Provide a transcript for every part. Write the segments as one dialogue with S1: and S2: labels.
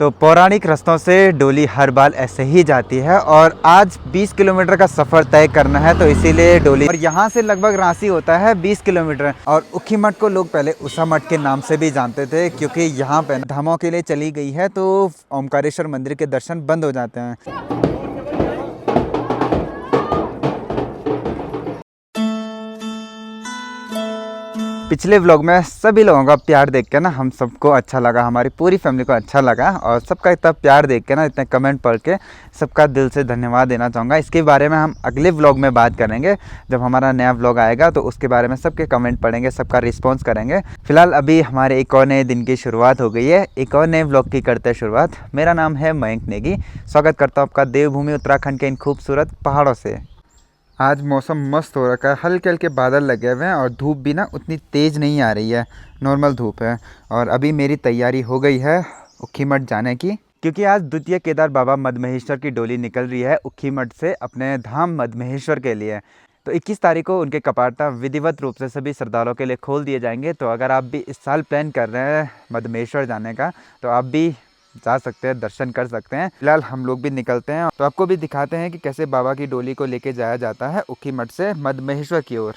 S1: तो पौराणिक रास्तों से डोली हर बार ऐसे ही जाती है और आज 20 किलोमीटर का सफ़र तय करना है, तो इसीलिए डोली और यहाँ से लगभग रांसी होता है 20 किलोमीटर। और उखी मठ को लोग पहले उषा मठ के नाम से भी जानते थे, क्योंकि यहाँ पे धामों के लिए चली गई है तो ओमकारेश्वर मंदिर के दर्शन बंद हो जाते हैं। पिछले व्लॉग में सभी लोगों का प्यार देख के ना हम सबको अच्छा लगा, हमारी पूरी फैमिली को अच्छा लगा, और सबका इतना प्यार देख के ना, इतने कमेंट पढ़ के सबका दिल से धन्यवाद देना चाहूँगा। इसके बारे में हम अगले व्लॉग में बात करेंगे, जब हमारा नया व्लॉग आएगा तो उसके बारे में सबके कमेंट पढ़ेंगे, सबका रिस्पॉन्स करेंगे। फिलहाल अभी हमारे एक और नए दिन की शुरुआत हो गई है, एक और नए व्लॉग की करते हैं शुरुआत। मेरा नाम है मयंक नेगी, स्वागत करता हूँ आपका देवभूमि उत्तराखंड के इन खूबसूरत पहाड़ों से। आज मौसम मस्त हो रखा है, हल्के हल्के बादल लगे हुए हैं और धूप भी ना उतनी तेज़ नहीं आ रही है, नॉर्मल धूप है। और अभी मेरी तैयारी हो गई है उखी मठ जाने की, क्योंकि आज द्वितीय केदार बाबा मदमहेश्वर की डोली निकल रही है उखी मठ से अपने धाम मदमहेश्वर के लिए। तो 21 तारीख को उनके कपाट विधिवत रूप से सभी श्रद्धालुओं के लिए खोल दिए जाएंगे। तो अगर आप भी इस साल प्लान कर रहे हैं मदमहेश्वर जाने का तो आप भी जा सकते हैं, दर्शन कर सकते हैं। फिलहाल हम लोग भी निकलते हैं, तो आपको भी दिखाते हैं कि कैसे बाबा की डोली को लेके जाया जाता है उखी मठ से मदमहेश्वर की ओर।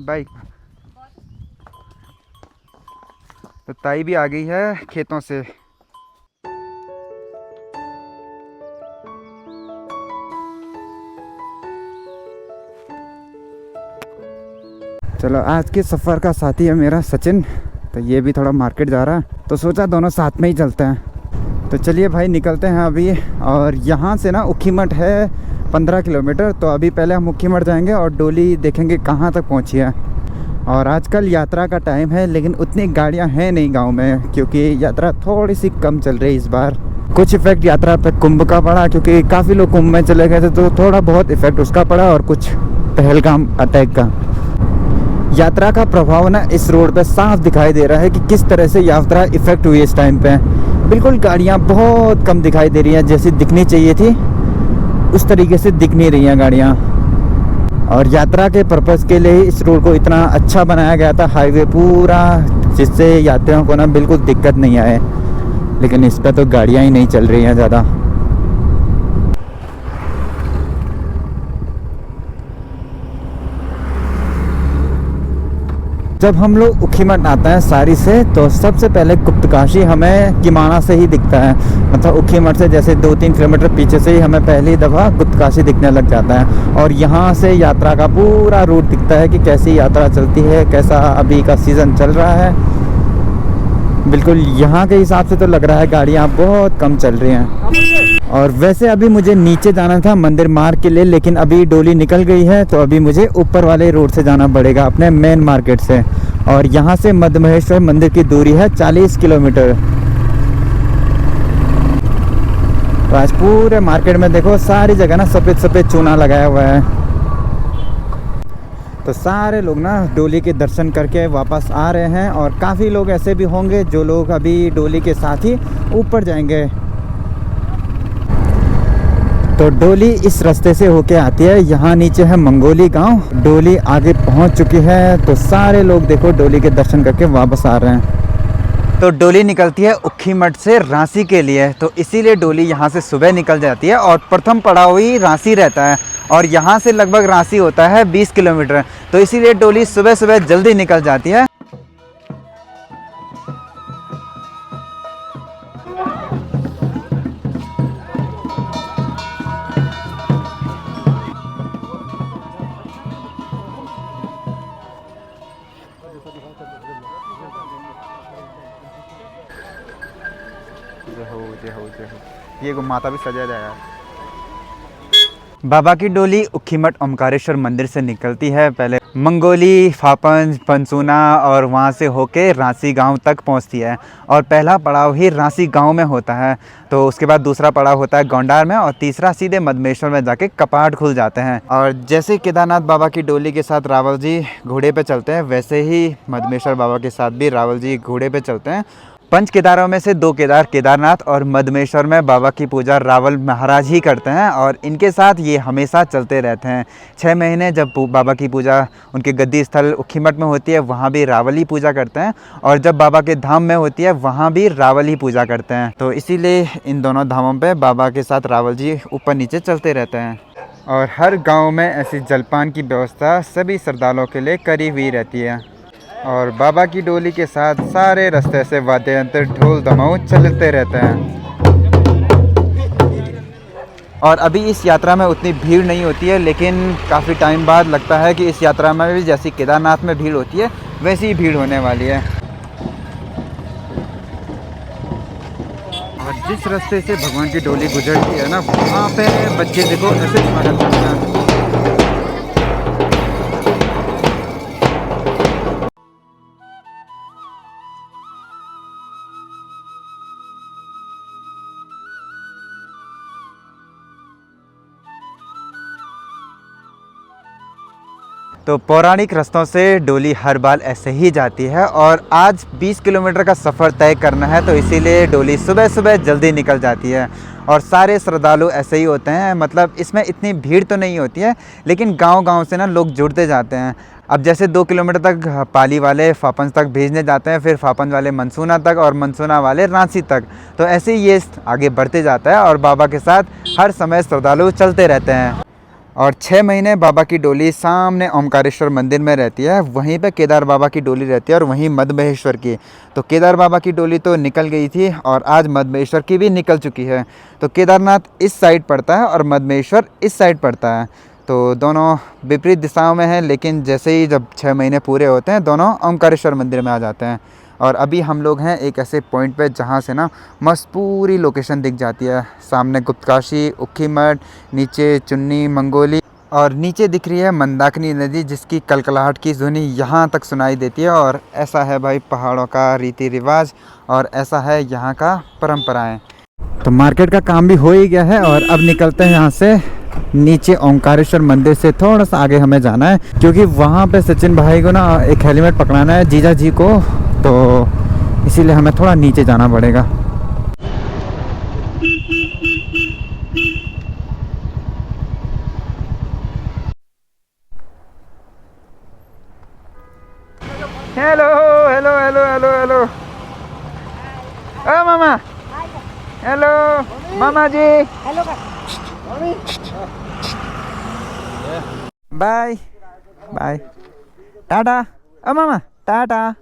S1: बाइक तो ताई भी आ गई है खेतों से। चलो, आज के सफ़र का साथी है मेरा सचिन, तो ये भी थोड़ा मार्केट जा रहा है, तो सोचा दोनों साथ में ही चलते हैं। तो चलिए भाई निकलते हैं अभी। और यहाँ से ना उखी मठ है 15 किलोमीटर, तो अभी पहले हम उखी मठ जाएंगे और डोली देखेंगे कहाँ तक पहुँची है। और आजकल यात्रा का टाइम है, लेकिन उतनी गाड़ियाँ हैं नहीं गांव में, क्योंकि यात्रा थोड़ी सी कम चल रही है इस बार। कुछ इफ़ेक्ट यात्रा पे कुंभ का पड़ा, क्योंकि काफ़ी लोग कुंभ में चले गए थे, तो थोड़ा बहुत इफ़ेक्ट उसका पड़ा, और कुछ पहलगाम अटैक का। यात्रा का प्रभाव ना इस रोड पे साफ दिखाई दे रहा है कि किस तरह से यात्रा इफेक्ट हुई इस टाइम पे। बिल्कुल गाड़ियाँ बहुत कम दिखाई दे रही हैं, जैसी दिखनी चाहिए थी उस तरीके से दिख नहीं रही हैं गाड़ियाँ। और यात्रा के पर्पज़ के लिए इस रोड को इतना अच्छा बनाया गया था, हाईवे पूरा, जिससे यात्रियों को ना बिल्कुल दिक्कत नहीं आए। लेकिन इस पर तो गाड़ियाँ ही नहीं चल रही हैं ज़्यादा। जब हम लोग उखी मठ आते हैं सारी से, तो सबसे पहले गुप्तकाशी हमें किमाना से ही दिखता है। मतलब उखी मठ से जैसे 2-3 किलोमीटर पीछे से ही हमें पहली दफ़ा गुप्तकाशी दिखने लग जाता है। और यहाँ से यात्रा का पूरा रूट दिखता है कि कैसी यात्रा चलती है, कैसा अभी का सीज़न चल रहा है। बिल्कुल यहाँ के हिसाब से तो लग रहा है गाड़ियाँ बहुत कम चल रही हैं। और वैसे अभी मुझे नीचे जाना था मंदिर मार्ग के लिए, लेकिन अभी डोली निकल गई है, तो अभी मुझे ऊपर वाले रोड से जाना पड़ेगा अपने मेन मार्केट से। और यहाँ से मदमहेश्वर मंदिर की दूरी है 40 किलोमीटर। तो आज पूरे मार्केट में देखो सारी जगह ना सफ़ेद सफ़ेद चूना लगाया हुआ है। तो सारे लोग ना डोली के दर्शन करके वापस आ रहे हैं, और काफ़ी लोग ऐसे भी होंगे जो लोग अभी डोली के साथ ही ऊपर जाएंगे। तो डोली इस रास्ते से होके आती है, यहाँ नीचे है मंगोली गांव। डोली आगे पहुँच चुकी है, तो सारे लोग देखो डोली के दर्शन करके वापस आ रहे हैं। तो डोली निकलती है उखी मठ से रांसी के लिए, तो इसीलिए डोली यहाँ से सुबह निकल जाती है और प्रथम पड़ाव ही रांसी रहता है। और यहाँ से लगभग रांसी होता है 20 किलोमीटर, तो इसीलिए डोली सुबह सुबह जल्दी निकल जाती है। ये माता भी सजा जाएगा। बाबा की डोली उखी मठ ओमकारेश्वर मंदिर से निकलती है, पहले मंगोली, फापंज, पंसूना और वहाँ से होके रांसी गांव तक पहुँचती है। और पहला पड़ाव ही रांसी गांव में होता है, तो उसके बाद दूसरा पड़ाव होता है गोंडार में, और तीसरा सीधे मदमहेश्वर में जाके कपाट खुल जाते हैं। और जैसे केदारनाथ बाबा की डोली के साथ रावल जी घोड़े पे चलते हैं, वैसे ही मदमहेश्वर बाबा के साथ भी रावल जी घोड़े पे चलते हैं। पंच केदारों में से 2 केदार केदारनाथ और मदमेश्वर में बाबा की पूजा रावल महाराज ही करते हैं और इनके साथ ये हमेशा चलते रहते हैं। 6 महीने जब बाबा की पूजा उनके गद्दी स्थल उखीमठ में होती है वहाँ भी रावल ही पूजा करते हैं, और जब बाबा के धाम में होती है वहाँ भी रावल ही पूजा करते हैं। तो इसीलिए इन दोनों धामों पर बाबा के साथ रावल जी ऊपर नीचे चलते रहते हैं। और हर गाँव में ऐसी जलपान की व्यवस्था सभी श्रद्धालुओं के लिए करी हुई रहती है। और बाबा की डोली के साथ सारे रास्ते से वाद्य यंत्र ढोल दमाऊ चलते रहते हैं। और अभी इस यात्रा में उतनी भीड़ नहीं होती है, लेकिन काफ़ी टाइम बाद लगता है कि इस यात्रा में भी जैसी केदारनाथ में भीड़ होती है वैसी ही भीड़ होने वाली है। और जिस रास्ते से भगवान की डोली गुजरती है ना, वहाँ पे बच्चे देखो ऐसे स्वागत करते हैं। तो पौराणिक रास्तों से डोली हर बार ऐसे ही जाती है और आज 20 किलोमीटर का सफ़र तय करना है, तो इसीलिए डोली सुबह सुबह जल्दी निकल जाती है। और सारे श्रद्धालु ऐसे ही होते हैं, मतलब इसमें इतनी भीड़ तो नहीं होती है, लेकिन गांव-गांव से ना लोग जुड़ते जाते हैं। अब जैसे 2 किलोमीटर तक पाली वाले फापन तक भेजने जाते हैं, फिर फापन वाले मनसूना तक और मनसूना वाले रांची तक, तो ऐसे ही ये आगे बढ़ते जाता है और बाबा के साथ हर समय श्रद्धालु चलते रहते हैं। और 6 महीने बाबा की डोली सामने ओमकारेश्वर मंदिर में रहती है, वहीं पे केदार बाबा की डोली रहती है और वहीं मदमहेश्वर की। तो केदार बाबा की डोली तो निकल गई थी और आज मदमहेश्वर की भी निकल चुकी है। तो केदारनाथ इस साइड पड़ता है और मदमहेश्वर इस साइड पड़ता है, तो दोनों विपरीत दिशाओं में हैं, लेकिन जैसे ही जब 6 महीने पूरे होते हैं दोनों ओमकारेश्वर मंदिर में आ जाते हैं। और अभी हम लोग हैं एक ऐसे पॉइंट पे जहाँ से ना मस्त पूरी लोकेशन दिख जाती है। सामने गुप्तकाशी, उखीमठ, नीचे चुन्नी मंगोली और नीचे दिख रही है मंदाकिनी नदी, जिसकी कलकलाहट की ध्वनि यहाँ तक सुनाई देती है। और ऐसा है भाई पहाड़ों का रीति रिवाज और ऐसा है यहाँ का परंपराएं। तो मार्केट का काम भी हो ही गया है और अब निकलते हैं यहाँ से। नीचे ओमकारेश्वर मंदिर से थोड़ा सा आगे हमें जाना है, क्योंकि वहाँ पे सचिन भाई को ना एक हेलमेट पकड़ाना है जीजा जी को, तो इसीलिए हमें थोड़ा नीचे जाना पड़ेगा। Hello hello hello hello hello, ओ मामा, हेलो मामा जी, हेलो बाय बाय, टाटा, ओ मामा टाटा।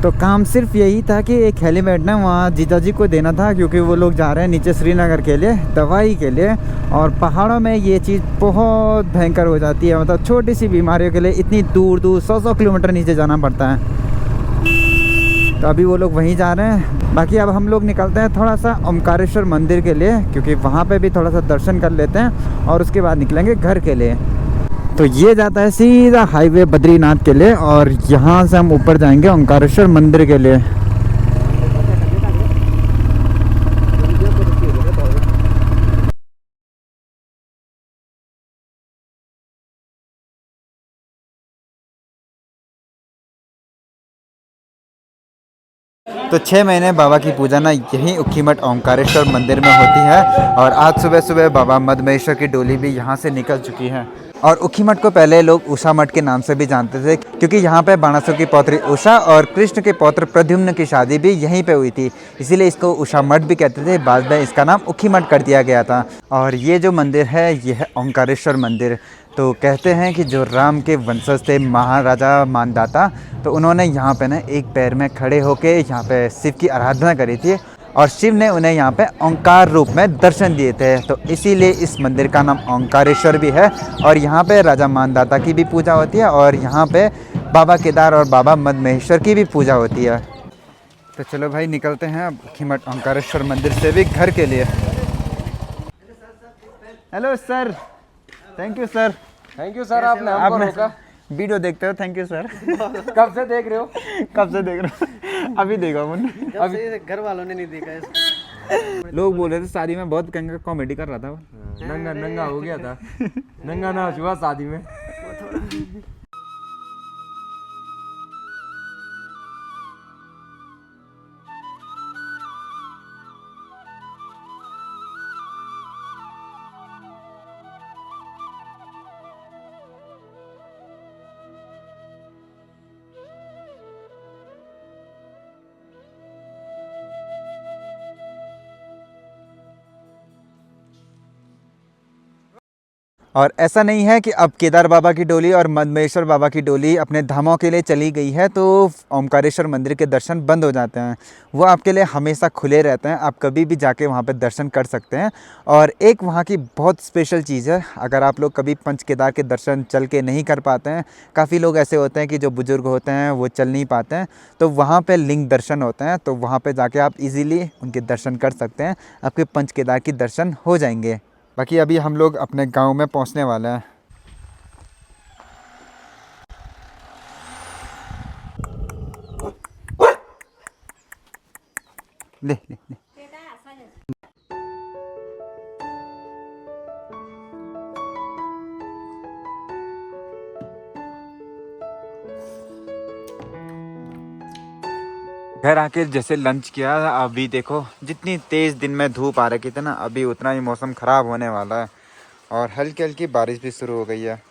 S1: तो काम सिर्फ यही था कि एक हेलमेट ना वहाँ जीजा जी को देना था, क्योंकि वो लोग जा रहे हैं नीचे श्रीनगर के लिए दवाई के लिए, और पहाड़ों में ये चीज़ बहुत भयंकर हो जाती है। मतलब छोटी सी बीमारियों के लिए इतनी दूर दूर 100 किलोमीटर नीचे जाना पड़ता है। तो अभी वो लोग वहीं जा रहे हैं। बाकी अब हम लोग निकलते हैं थोड़ा सा ओमकारेश्वर मंदिर के लिए, क्योंकि वहाँ पे भी थोड़ा सा दर्शन कर लेते हैं और उसके बाद निकलेंगे घर के लिए। तो ये जाता है सीधा हाईवे बद्रीनाथ के लिए और यहाँ से हम ऊपर जाएंगे ओमकारेश्वर मंदिर के लिए। तो 6 महीने बाबा की पूजा ना यहीं उखीमठ ओमकारेश्वर मंदिर में होती है और आज सुबह सुबह बाबा मदमहेश्वर की डोली भी यहाँ से निकल चुकी है। और उखीमठ को पहले लोग उषा मठ के नाम से भी जानते थे, क्योंकि यहाँ पे बाणासुर की पौत्री उषा और कृष्ण के पौत्र प्रद्युम्न की शादी भी यहीं पे हुई थी, इसीलिए इसको उषा मठ भी कहते थे। बाद में इसका नाम उखीमठ कर दिया गया था। और ये जो मंदिर है ये है ओमकारेश्वर मंदिर। तो कहते हैं कि जो राम के वंशज थे महाराजा मानदाता, तो उन्होंने यहाँ पे ना एक पैर में खड़े होके यहाँ पे शिव की आराधना करी थी और शिव ने उन्हें यहाँ पे ओंकार रूप में दर्शन दिए थे। तो इसीलिए इस मंदिर का नाम ओंकारेश्वर भी है। और यहाँ पे राजा मानदाता की भी पूजा होती है और यहाँ पे बाबा केदार और बाबा मदमहेश्वर की भी पूजा होती है। तो चलो भाई निकलते हैं अब उखीमठ ओंकारेश्वर मंदिर से भी घर के लिए। Hello sir, thank you sir.
S2: Thank you sir, आपने हमको रोका।
S1: वीडियो देखते हो, थैंक यू सर।
S2: कब से देख रहे हो?
S1: कब से देख रहे हो? अभी देखा मैंने,
S2: अभी घर वालों ने नहीं देखा है।
S1: लोग बोल रहे थे शादी में बहुत कॉमेडी कर रहा था वो।
S2: नंगा नंगा हो गया था, नंगा ना हुआ शादी में।
S1: और ऐसा नहीं है कि अब केदार बाबा की डोली और मदमेश्वर बाबा की डोली अपने धामों के लिए चली गई है तो ओमकारेश्वर मंदिर के दर्शन बंद हो जाते हैं। वो आपके लिए हमेशा खुले रहते हैं, आप कभी भी जाके वहाँ पे दर्शन कर सकते हैं। और एक वहाँ की बहुत स्पेशल चीज़ है, अगर आप लोग कभी पंच केदार के दर्शन चल के नहीं कर पाते हैं, काफ़ी लोग ऐसे होते हैं कि जो बुज़ुर्ग होते हैं वो चल नहीं पाते हैं, तो वहाँ पे लिंग दर्शन होते हैं, तो वहाँ पे जाके आप इजीली उनके दर्शन कर सकते हैं, आपके पंच केदार की दर्शन हो जाएंगे। बाकी अभी हम लोग अपने गांव में पहुंचने वाले हैं। ले ले ले। घर आके जैसे लंच किया, अभी देखो जितनी तेज़ दिन में धूप आ रखी थी ना, अभी उतना ही मौसम ख़राब होने वाला है और हल्की हल्की बारिश भी शुरू हो गई है।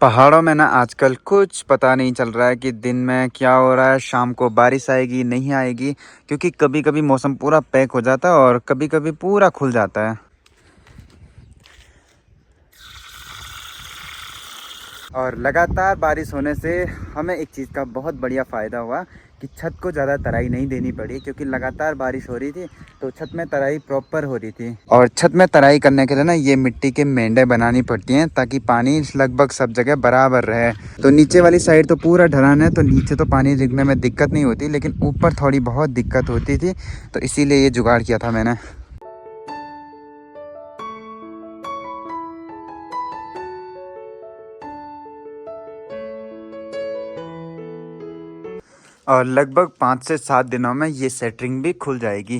S1: पहाड़ों में ना आजकल कुछ पता नहीं चल रहा है कि दिन में क्या हो रहा है, शाम को बारिश आएगी नहीं आएगी, क्योंकि कभी कभी मौसम पूरा पैक हो जाता है और कभी कभी पूरा खुल जाता है। और लगातार बारिश होने से हमें एक चीज़ का बहुत बढ़िया फ़ायदा हुआ कि छत को ज़्यादा तराई नहीं देनी पड़ी, क्योंकि लगातार बारिश हो रही थी तो छत में तराई प्रॉपर हो रही थी। और छत में तराई करने के लिए ना ये मिट्टी के मेंढे बनानी पड़ती हैं ताकि पानी लगभग सब जगह बराबर रहे। तो नीचे वाली साइड तो पूरा ढलान है, तो नीचे तो पानी रिगने में दिक्कत नहीं होती, लेकिन ऊपर थोड़ी बहुत दिक्कत होती थी, तो इसीलिए ये जुगाड़ किया था मैंने। और लगभग 5 से 7 दिनों में ये सेटरिंग भी खुल जाएगी।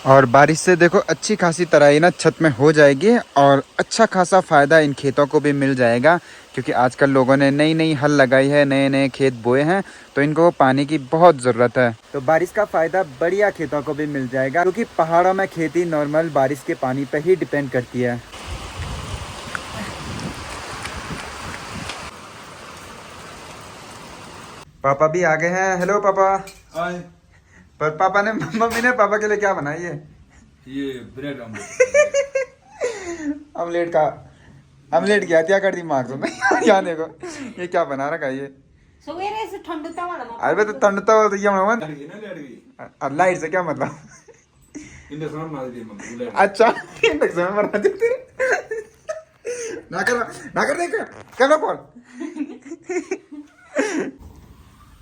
S1: और बारिश से देखो अच्छी खासी तराई ना छत में हो जाएगी और अच्छा खासा फ़ायदा इन खेतों को भी मिल जाएगा, क्योंकि आजकल लोगों ने नई नई हल लगाई है, नए नए खेत बोए हैं, तो इनको पानी की बहुत ज़रूरत है। तो बारिश का फ़ायदा बढ़िया खेतों को भी मिल जाएगा, क्योंकि पहाड़ों में खेती नॉर्मल बारिश के पानी पर ही डिपेंड करती है। पापा भी आ गए हैं। हेलो पापा।
S2: हाय।
S1: पर पापा ने मम्मी ने पापा के लिए क्या बनाई है?
S2: ये ब्रेड ऑमलेट।
S1: ऑमलेट का ऑमलेट क्या कर दी मार दो यहाँ देखो ये क्या बना रखा है ये।
S3: सवेरे से ठंड तवा लगा।
S1: अरे तो ठंड तो ये मन
S2: लड़ गई ना, लड़ गई।
S1: लाइट से क्या मतलब?
S2: इंडक्शन में मार दी मम्मी को।
S1: अच्छा इंडक्शन में बना देते। ना कर देख कैमरा कॉल।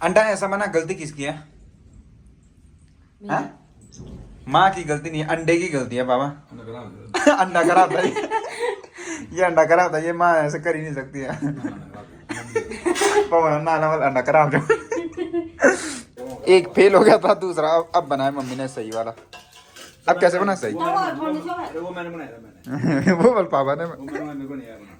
S1: अंडा ऐसा बना, गलती किसकी है? हाँ? माँ की गलती नहीं है, अंडे की गलती है बाबा। अंडा खराब था ये अंडा खराब था, ये माँ ऐसे कर ही नहीं सकती है। पापा ना वाला अंडा खराब जो एक फेल हो गया था, दूसरा अब बनाया मम्मी ने सही वाला। अब कैसे बना सही?
S2: वो मैंने बनाया था मैंने।
S1: वो बोल पापा ने।
S2: मेरे को नहीं आया बना।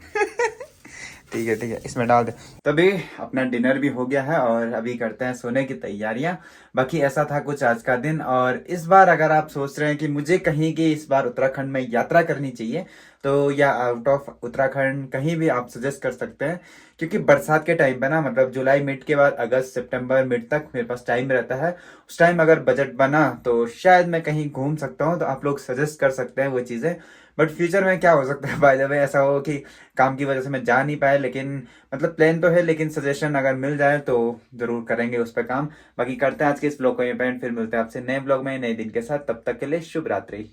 S1: ठीक है इसमें डाल दे। तभी अपना डिनर भी हो गया है और अभी करते हैं सोने की तैयारियां। बाकी ऐसा था कुछ आज का दिन। और इस बार अगर आप सोच रहे हैं कि मुझे कहीं की इस बार उत्तराखंड में यात्रा करनी चाहिए, तो या आउट ऑफ उत्तराखंड कहीं भी आप सजेस्ट कर सकते हैं, क्योंकि बरसात के टाइम पे ना, मतलब जुलाई मिड के बाद अगस्त सितंबर मिड तक मेरे पास टाइम रहता है। उस टाइम अगर बजट बना तो शायद मैं कहीं घूम सकता हूँ, तो आप लोग सजेस्ट कर सकते हैं वो चीज़ें। बट फ्यूचर में क्या हो सकता है, बाय द वे ऐसा हो कि काम की वजह से मैं जा नहीं पाया, लेकिन मतलब प्लान तो है, लेकिन सजेशन अगर मिल जाए तो ज़रूर करेंगे उस पर काम। बाकी करते हैं आज के इस ब्लॉग को यहीं पे एंड, फिर मिलते हैं आपसे नए ब्लॉग में नए दिन के साथ। तब तक के लिए शुभ रात्रि।